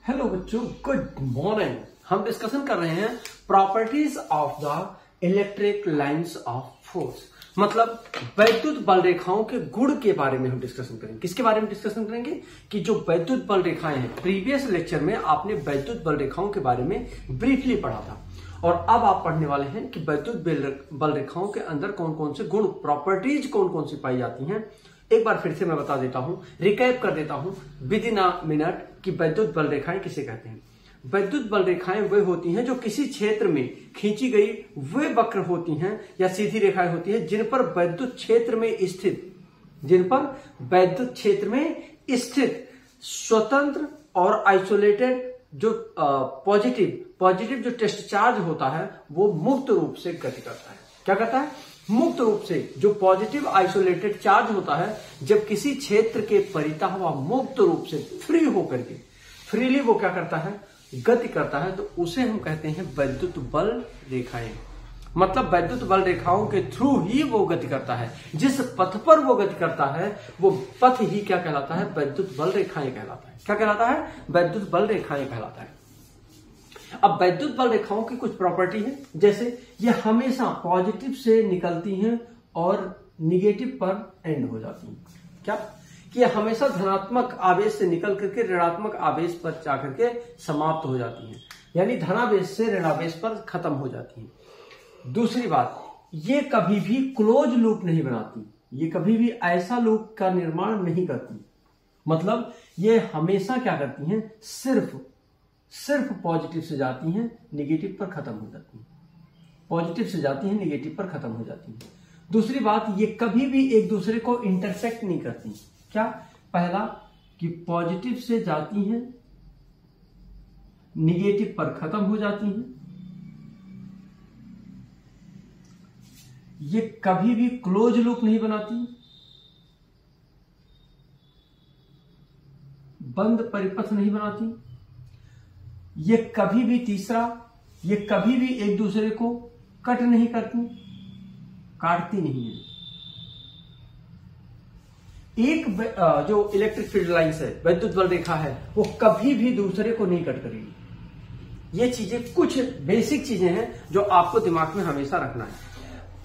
Hello बच्चों, good morning. हम discussion कर रहे हैं properties of the electric lines of force, मतलब वैद्युत बल रेखाओं के गुण के बारे में हम डिस्कशन करेंगे। किसके बारे में डिस्कशन करेंगे कि जो वैद्युत बल रेखाएं हैं, प्रीवियस लेक्चर में आपने वैद्युत बल रेखाओं के बारे में ब्रीफली पढ़ा था और अब आप पढ़ने वाले हैं कि वैद्युत बल रेखाओं के अंदर कौन कौन से गुण, प्रॉपर्टीज कौन कौन सी पाई जाती हैं। एक बार फिर से मैं बता देता हूं, रिकैप कर देता हूं विद इन अ मिनट कि वैद्युत बल रेखाएं किसे कहते हैं। वैद्युत बल रेखाएं वे होती हैं जो किसी क्षेत्र में खींची गई वे वक्र होती हैं या सीधी रेखाएं होती हैं जिन पर वैद्युत क्षेत्र में स्थित स्वतंत्र और आइसोलेटेड जो पॉजिटिव जो टेस्ट चार्ज होता है वो मुक्त रूप से गति करता है। क्या करता है? मुक्त रूप से। जो पॉजिटिव आइसोलेटेड चार्ज होता है, जब किसी क्षेत्र के परितः वह मुक्त रूप से फ्री होकर के फ्रीली वो क्या करता है, गति करता है, तो उसे हम कहते हैं वैद्युत बल रेखाएं। मतलब वैद्युत बल रेखाओं के थ्रू ही वो गति करता है। जिस पथ पर वो गति करता है वो पथ ही क्या कहलाता है? वैद्युत बल रेखाएं कहलाता है। क्या कहलाता है? वैद्युत बल रेखाएं कहलाता है। अब वैद्युत बल रेखाओं की कुछ प्रॉपर्टी है, जैसे ये हमेशा पॉजिटिव से निकलती हैं और निगेटिव पर एंड हो जाती हैं। क्या कि ये हमेशा धनात्मक आवेश से निकल करके ऋणात्मक आवेश पर जाकर के समाप्त हो जाती हैं, यानी धनावेश से ऋणावेश पर खत्म हो जाती हैं। दूसरी बात, ये कभी भी क्लोज लूप नहीं बनाती, ये कभी भी ऐसा लूप का निर्माण नहीं करती। मतलब ये हमेशा क्या करती हैं, सिर्फ पॉजिटिव से जाती हैं, निगेटिव पर खत्म हो जाती हैं। पॉजिटिव से जाती हैं, निगेटिव पर खत्म हो जाती हैं। दूसरी बात, ये कभी भी एक दूसरे को इंटरसेक्ट नहीं करती। क्या? पहला कि पॉजिटिव से जाती हैं, निगेटिव पर खत्म हो जाती हैं। ये कभी भी क्लोज लूप नहीं बनाती, बंद परिपथ नहीं बनाती। ये कभी भी, तीसरा, ये कभी भी एक दूसरे को कट नहीं करती, काटती नहीं है। एक जो इलेक्ट्रिक फील्ड लाइंस है, वैद्युत बल रेखा है, वो कभी भी दूसरे को नहीं कट करेगी। ये चीजें कुछ बेसिक चीजें हैं जो आपको दिमाग में हमेशा रखना है।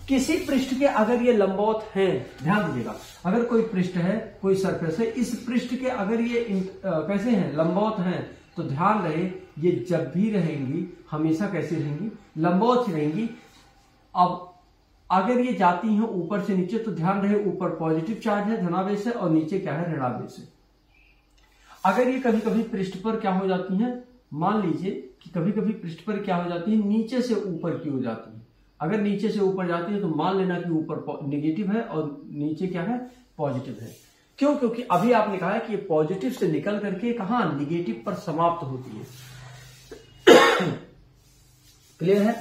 किसी पृष्ठ के अगर ये लंबवत हैं, ध्यान दीजिएगा, अगर कोई पृष्ठ है, कोई सरफेस है, इस पृष्ठ के अगर ये कैसे हैं, लंबवत हैं, तो ध्यान रहे ये जब भी रहेंगी हमेशा कैसी रहेंगी, लंबवत ही रहेंगी। अब अगर ये जाती हैं ऊपर से नीचे तो ध्यान रहे ऊपर पॉजिटिव चार्ज है, धनावेश है, और नीचे क्या है, ऋणावेश है। अगर ये कभी कभी पृष्ठ पर क्या हो जाती हैं, मान लीजिए कि कभी कभी पृष्ठ पर क्या हो जाती है, नीचे से ऊपर की हो जाती है। अगर नीचे से ऊपर जाती है तो मान लेना कि ऊपर निगेटिव है और नीचे क्या है, पॉजिटिव है। क्यों? क्योंकि अभी आपने कहा है कि ये पॉजिटिव से निकल करके कहां, निगेटिव पर समाप्त होती है। क्लियर है?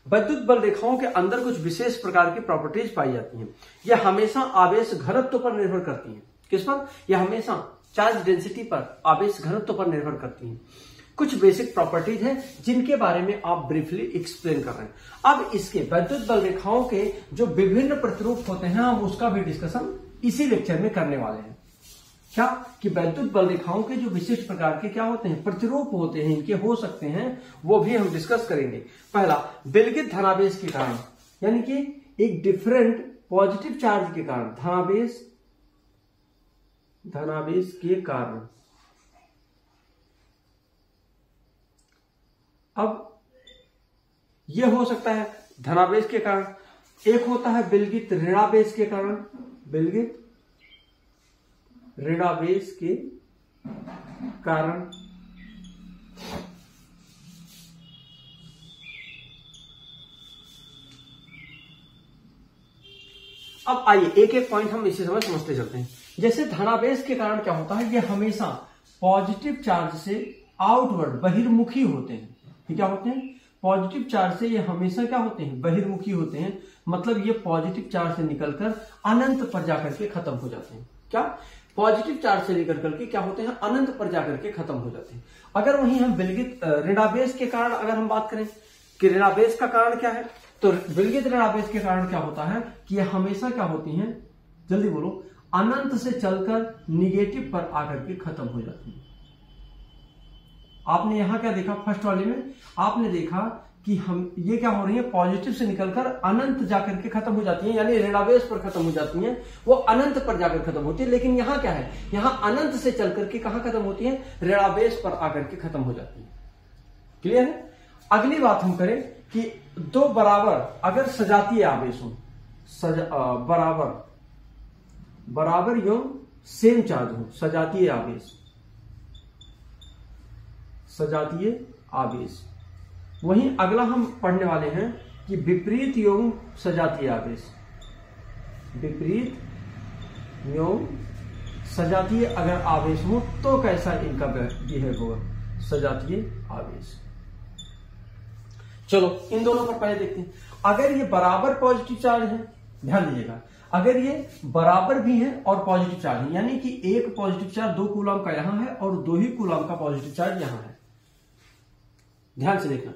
वैद्युत बल रेखाओं के अंदर कुछ विशेष प्रकार की प्रॉपर्टीज पाई जाती हैं। यह हमेशा आवेश घनत्व पर निर्भर करती हैं। किस पर? यह हमेशा चार्ज डेंसिटी पर, आवेश घनत्व पर निर्भर करती हैं। कुछ बेसिक प्रॉपर्टीज हैं जिनके बारे में आप ब्रीफली एक्सप्लेन कर रहे हैं। अब इसके वैद्युत बल रेखाओं के जो विभिन्न प्रतिरूप होते हैं, हम उसका भी डिस्कशन इसी लेक्चर में करने वाले हैं। क्या कि वैद्युत बल रेखाओं के जो विशिष्ट प्रकार के क्या होते हैं, प्रतिरूप होते हैं, इनके हो सकते हैं, वो भी हम डिस्कस करेंगे। पहला, विलगित धनावेश के कारण, यानी कि एक डिफरेंट पॉजिटिव चार्ज के कारण, धनावेश के कारण। अब यह हो सकता है धनावेश के कारण, एक होता है विलगित ऋणावेश के कारण, विलगित ऋणावेश के कारण। अब आइए एक एक पॉइंट हम इसी समय समझते चलते हैं। जैसे धनावेश के कारण क्या होता है, ये हमेशा पॉजिटिव चार्ज से आउटवर्ड, बहिर्मुखी होते हैं। ये क्या होते हैं? पॉजिटिव चार्ज से ये हमेशा क्या होते हैं, बहिर्मुखी होते हैं। मतलब ये पॉजिटिव चार्ज से निकलकर अनंत पर जाकर के खत्म हो जाते हैं। क्या? पॉजिटिव चार्ज से निकल करके क्या होते हैं, अनंत पर जाकर के खत्म हो जाते हैं। अगर वहीं हम विलगित ऋणावेश के कारण अगर हम बात करें कि ऋणावेश का कारण क्या है, तो विलगित ऋणावेश के कारण क्या होता है कि ये हमेशा क्या होती हैं, जल्दी बोलो, अनंत से चलकर निगेटिव पर आकर के खत्म हो जाती है। आपने यहां क्या देखा, फर्स्ट वाले में आपने देखा कि हम ये क्या हो रही है, पॉजिटिव से निकलकर अनंत जाकर के खत्म हो जाती है, यानी ऋणावेश पर खत्म हो जाती हैं, वो अनंत पर जाकर खत्म होती है। लेकिन यहाँ क्या है, यहाँ अनंत से चल करके कहां खत्म होती है, ऋणावेश पर आकर के खत्म हो जाती है। क्लियर है। अगली बात हम करें कि दो बराबर अगर सजातीय आवेश हो, बराबर एवं सेम चार्ज हो, सजातीय आवेश। वहीं अगला हम पढ़ने वाले हैं कि विपरीत एवं सजातीय आवेश, विपरीत एवं सजातीय अगर आवेश हो तो कैसा इनका बिहेव होगा, सजातीय आवेश। चलो इन दोनों को पहले देखते हैं। अगर ये बराबर पॉजिटिव चार्ज है, ध्यान दीजिएगा, अगर ये बराबर भी है और पॉजिटिव चार्ज है, यानी कि एक पॉजिटिव चार्ज 2 कूलम का यहां है और 2 ही कूलम का पॉजिटिव चार्ज यहां है, ध्यान से देखना।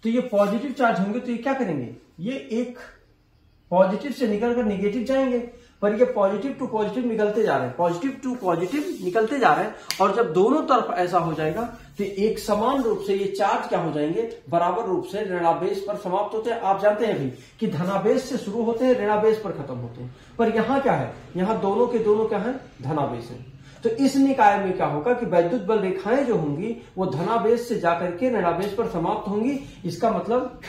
तो ये पॉजिटिव चार्ज होंगे तो ये क्या करेंगे, ये एक पॉजिटिव से निकलकर निगेटिव जाएंगे, पर ये पॉजिटिव टू पॉजिटिव निकलते जा रहे हैं, पॉजिटिव टू पॉजिटिव निकलते जा रहे हैं। और जब दोनों तरफ ऐसा हो जाएगा तो एक समान रूप से ये चार्ज क्या हो जाएंगे, बराबर रूप से ऋणावेश पर समाप्त होते हैं। आप जानते हैं भी कि धनावेश से शुरू होते हैं, ऋणावेश पर खत्म होते हैं। पर यहां क्या है, यहां दोनों के दोनों क्या है, धनावेश है। तो इस निकाय में क्या होगा कि वैद्युत बल रेखाएं जो होंगी वो धनावेश से जाकर के ऋणावेश पर समाप्त होंगी। इसका मतलब,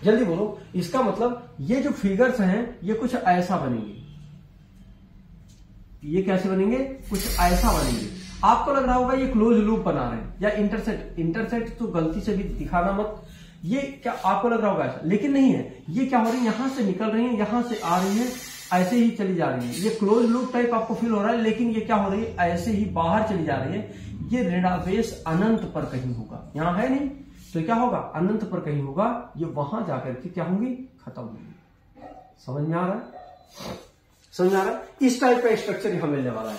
जल्दी बोलो, इसका मतलब ये जो फिगर्स हैं ये कुछ ऐसा बनेंगे। ये कैसे बनेंगे, कुछ ऐसा बनेंगे। आपको लग रहा होगा ये क्लोज लूप बना रहे हैं या इंटरसेक्ट तो गलती से भी दिखाना मत, ये क्या आपको लग रहा होगा ऐसा, लेकिन नहीं है। ये क्या हो रही है, यहां से निकल रही है, यहां से आ रही है, ऐसे ही चली जा रही है। ये क्लोज लूप टाइप आपको फील हो रहा है, लेकिन ये क्या हो रही है, ऐसे ही बाहर चली जा रही है। ये ऋणावेश अनंत पर कहीं होगा, यहां है नहीं, तो क्या होगा, अनंत पर कहीं होगा, ये वहां जाकर के क्या होंगी, खत्म होंगी। समझ में आ रहा है, समझ में आ रहा है। इस टाइप का स्ट्रक्चर हमें मिलने वाला है,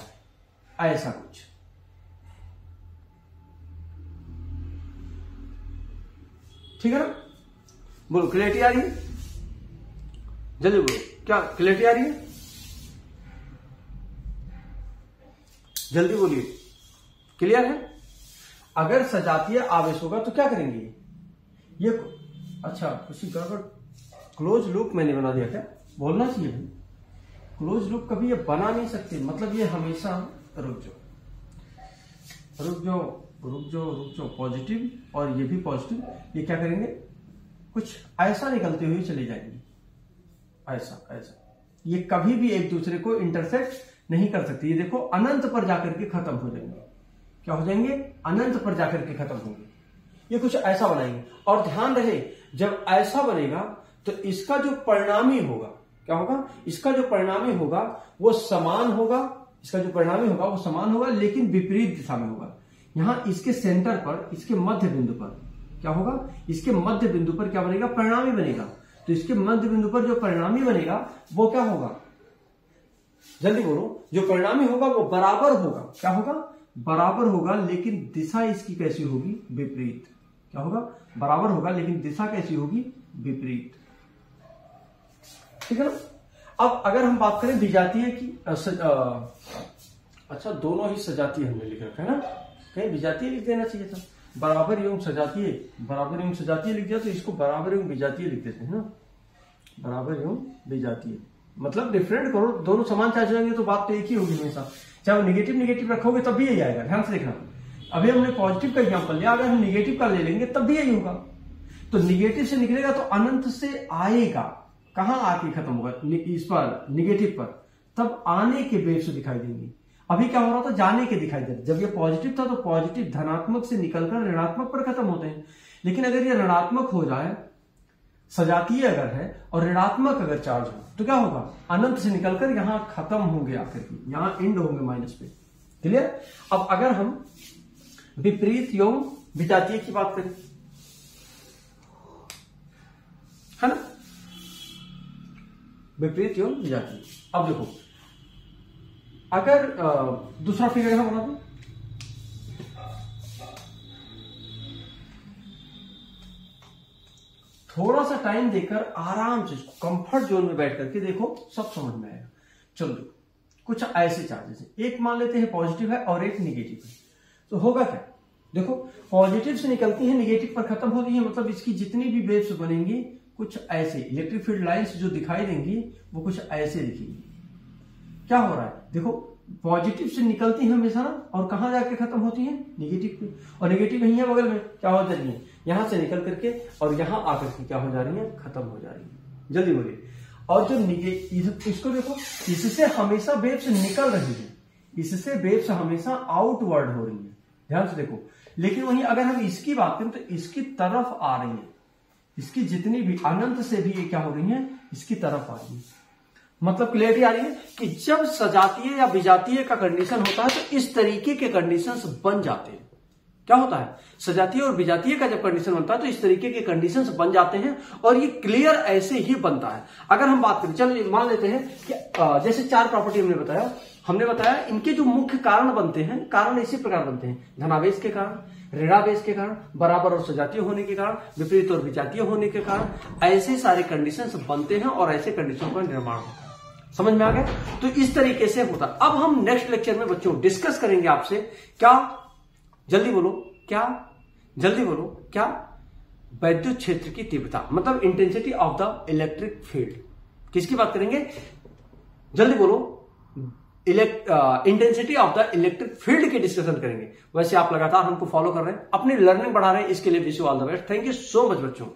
ऐसा कुछ। ठीक है ना, बोलो क्लैरिटी आ रही है, जल्दी बोलो, क्या क्लैरिटी आ रही है, जल्दी बोलिए, क्लियर है। अगर सजातीय आवेश होगा तो क्या करेंगे, ये अच्छा कुछ गड़बड़, क्लोज लूप मैंने बना दिया, क्या बोलना चाहिए भाई, क्लोज लूप कभी ये बना नहीं सकते, मतलब ये हमेशा रुक जाओ पॉजिटिव और ये भी पॉजिटिव, ये क्या करेंगे, कुछ ऐसा निकलते हुए चले जाएंगे, ऐसा, ये कभी भी एक दूसरे को इंटरसेक्ट नहीं कर सकते। ये देखो अनंत पर जाकर के खत्म हो जाएंगे, क्या हो जाएंगे, अनंत पर जाकर के खत्म होंगे। ये कुछ ऐसा बनाएंगे। और ध्यान रहे, जब ऐसा बनेगा तो इसका जो परिणामी होगा, क्या होगा, इसका जो परिणामी होगा वो समान होगा, इसका जो परिणामी होगा वो समान होगा, लेकिन विपरीत दिशा में होगा। यहां इसके सेंटर पर, इसके मध्य बिंदु पर क्या होगा, इसके मध्य बिंदु पर क्या बनेगा, परिणामी बनेगा। तो इसके मध्य बिंदु पर जो परिणामी बनेगा वो क्या होगा, जल्दी बोलो, जो परिणामी होगा वो बराबर होगा, क्या होगा, बराबर होगा, लेकिन दिशा इसकी कैसी होगी, विपरीत। क्या होगा, बराबर होगा लेकिन दिशा कैसी होगी, विपरीत। ठीक है ना। अब अगर हम बात करें विजातीय की, अच्छा दोनों ही सजातीय हमने लिख रखा है ना, कहीं विजातीय लिख देना चाहिए था, बराबर एवं सजातीय, बराबर एवं सजातीय लिख दिया तो इसको बराबर एवं विजातीय लिख देते हैं ना, बराबर एवं विजातीय, मतलब डिफरेंट करो, दोनों समान चार्ज रहेंगे तो बात तो एक ही होगी हमेशा। चाहे निगेटिव रखोगे तब भी यही आएगा, ध्यान से देखना। अभी हमने पॉजिटिव का एग्जांपल लिया, अगर हम निगेटिव का ले लेंगे तब भी यही होगा। तो निगेटिव से निकलेगा तो अनंत से आएगा, कहां आके खत्म होगा, इस पर, निगेटिव पर, तब आने के वेव से दिखाई देंगे। अभी क्या हो रहा था, जाने के दिखाई दे रहा। जब ये पॉजिटिव था तो पॉजिटिव धनात्मक से निकलकर ऋणात्मक पर खत्म होते हैं, लेकिन अगर ये ऋणात्मक हो जाए, सजातीय अगर है और ऋणात्मक अगर चार्ज हो तो क्या होगा, अनंत से निकलकर यहां खत्म होंगे, आखिर की यहां एंड होंगे माइनस पे। क्लियर। अब अगर हम विपरीत एवं विजातीय की बात करें, है ना, विपरीत एवं विजातीय। अब देखो, अगर दूसरा फिगर यहां बना दो, थोड़ा सा टाइम देकर आराम से कंफर्ट जोन में बैठ करके देखो, सब समझ में आएगा। चलो कुछ ऐसे चार्जेस हैं, एक मान लेते हैं पॉजिटिव है और एक निगेटिव है, तो होगा क्या, देखो पॉजिटिव से निकलती है, निगेटिव पर खत्म होती है, मतलब इसकी जितनी भी वेव्स बनेंगी कुछ ऐसे, इलेक्ट्रिक फील्ड लाइंस जो दिखाई देंगी वो कुछ ऐसे दिखेंगी। क्या हो रहा है देखो, पॉजिटिव से निकलती है हमेशा ना, और कहां जाके खत्म होती है, नेगेटिव पे, और नेगेटिव यही है बगल में, क्या हो जा रही है, यहां से निकल करके और यहां आकर के क्या हो जा रही है, खत्म हो जा रही है। जल्दी बोलिए। और जो इसको देखो, इससे हमेशा वेव्स निकल रही है, इससे वेव्स हमेशा आउटवर्ड हो रही है, ध्यान से देखो। लेकिन वहीं अगर हम इसकी बात करें तो इसकी तरफ आ रही है, इसकी जितनी भी अनंत से भी ये क्या हो रही है, इसकी तरफ आ रही है। मतलब क्लियरिटी आ रही है कि जब सजातीय या विजातीय का कंडीशन होता है तो इस तरीके के कंडीशंस बन जाते हैं। क्या होता है, सजातीय और विजातीय का जब कंडीशन बनता है तो इस तरीके के कंडीशंस बन जाते हैं, और ये क्लियर ऐसे ही बनता है। अगर हम बात करें, चलो मान लेते हैं कि जैसे 4 प्रॉपर्टी हमने बताया इनके जो मुख्य कारण बनते हैं, कारण इसी प्रकार बनते हैं, धनावेश के कारण, ऋणावेश के कारण, बराबर और सजातीय होने के कारण, विपरीत और विजातीय होने के कारण, ऐसे सारे कंडीशंस बनते हैं और ऐसे कंडीशन का निर्माण होता है। समझ में आ गया? तो इस तरीके से होता है। अब हम नेक्स्ट लेक्चर में बच्चों डिस्कस करेंगे आपसे, क्या, जल्दी बोलो, क्या, जल्दी बोलो, क्या, वैद्युत क्षेत्र की तीव्रता, मतलब intensity of the electric field. किसकी बात करेंगे, जल्दी बोलो, intensity of the electric field की डिस्कशन करेंगे। वैसे आप लगातार हमको फॉलो कर रहे हैं, अपनी लर्निंग बढ़ा रहे हैं, इसके लिए wish you all the best. Thank you so much बच्चों।